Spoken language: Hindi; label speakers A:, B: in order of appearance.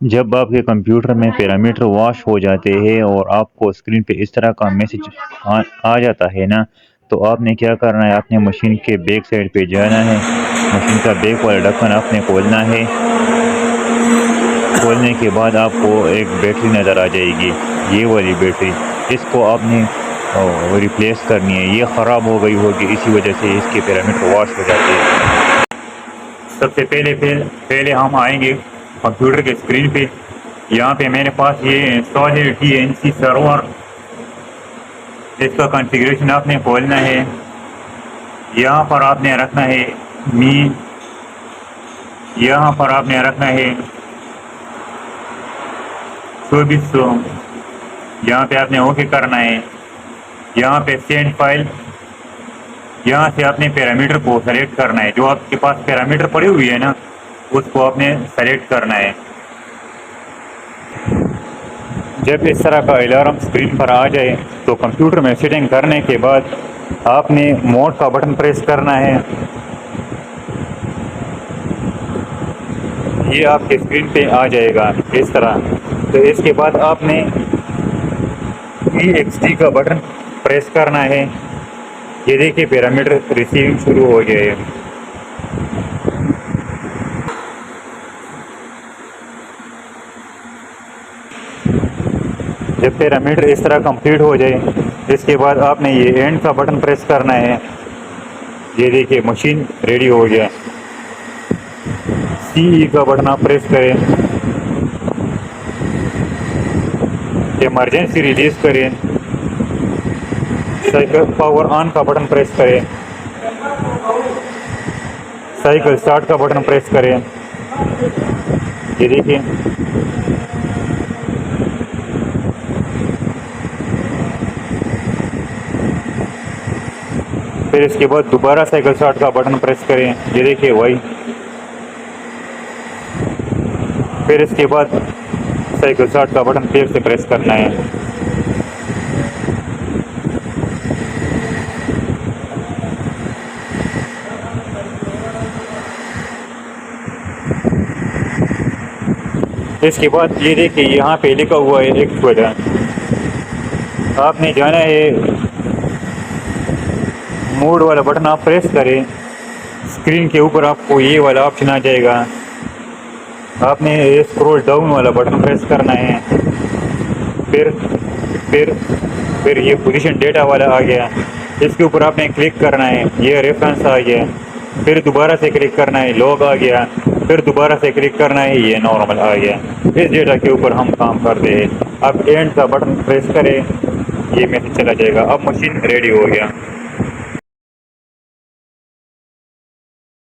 A: जब आपके कंप्यूटर में पैरामीटर वॉश हो जाते हैं और आपको स्क्रीन पे इस तरह का मैसेज आ जाता है ना, तो आपने क्या करना है, आपने मशीन के बैक साइड पे जाना है। मशीन का बैक वाला ढक्कन आपने खोलना है। खोलने के बाद आपको एक बैटरी नज़र आ जाएगी, ये वाली बैटरी। इसको आपने रिप्लेस करनी है, ये ख़राब हो गई होगी, इसी वजह से इसके पैरामीटर वॉश हो जाते हैं। सबसे पहले हम आएंगे कंप्यूटर के स्क्रीन पे। यहाँ पे मेरे पास ये इंस्टॉल है TNC सर्वर। इसका कॉन्फ़िगरेशन आपने खोलना है। यहाँ पर आपने रखना है मी, यहाँ पर आपने रखना है 2400। यहाँ पे आपने ओके करना है। यहाँ पे सेंड फाइल, यहाँ से आपने पैरामीटर को सेलेक्ट करना है। जो आपके पास पैरामीटर पड़ी हुई है ना, उसको आपने सेलेक्ट करना है। जब इस तरह का अलार्म स्क्रीन पर आ जाए तो कंप्यूटर में सेटिंग करने के बाद आपने मोड का बटन प्रेस करना है। ये आपके स्क्रीन पे आ जाएगा इस तरह। तो इसके बाद आपने EXT का बटन प्रेस करना है। ये देखिए पैरामीटर रिसीविंग शुरू हो गया है। जब पैरामीटर इस तरह कंप्लीट हो जाए, इसके बाद आपने ये एंड का बटन प्रेस करना है। ये देखिए मशीन रेडी हो गया। CE का बटन आप प्रेस करें, इमरजेंसी रिलीज करें। साइकिल पावर ऑन का बटन प्रेस करें। साइकिल स्टार्ट का बटन प्रेस करें। ये देखिए फिर इसके बाद दोबारा साइकिल स्टार्ट का बटन प्रेस करें। ये देखिए वही। फिर इसके बाद साइकिल स्टार्ट का बटन फिर से प्रेस करना है। इसके बाद ये देखिए यहाँ पे लिखा हुआ है एक्चुअल। आपने जाना है मोड वाला बटन आप प्रेस करें। स्क्रीन के ऊपर आपको ये वाला ऑप्शन आ जाएगा। आपने स्क्रॉल डाउन वाला बटन प्रेस करना है। फिर ये पोजीशन डेटा वाला आ गया, इसके ऊपर आपने क्लिक करना है। ये रेफरेंस आ गया। फिर दोबारा से क्लिक करना है, लॉग आ गया। फिर दोबारा से क्लिक करना है, ये नॉर्मल आ गया। इस डेटा के ऊपर हम काम करते हैं। अब एंड का बटन प्रेस करें, ये मैसेज चला जाएगा। अब मशीन रेडी हो गया।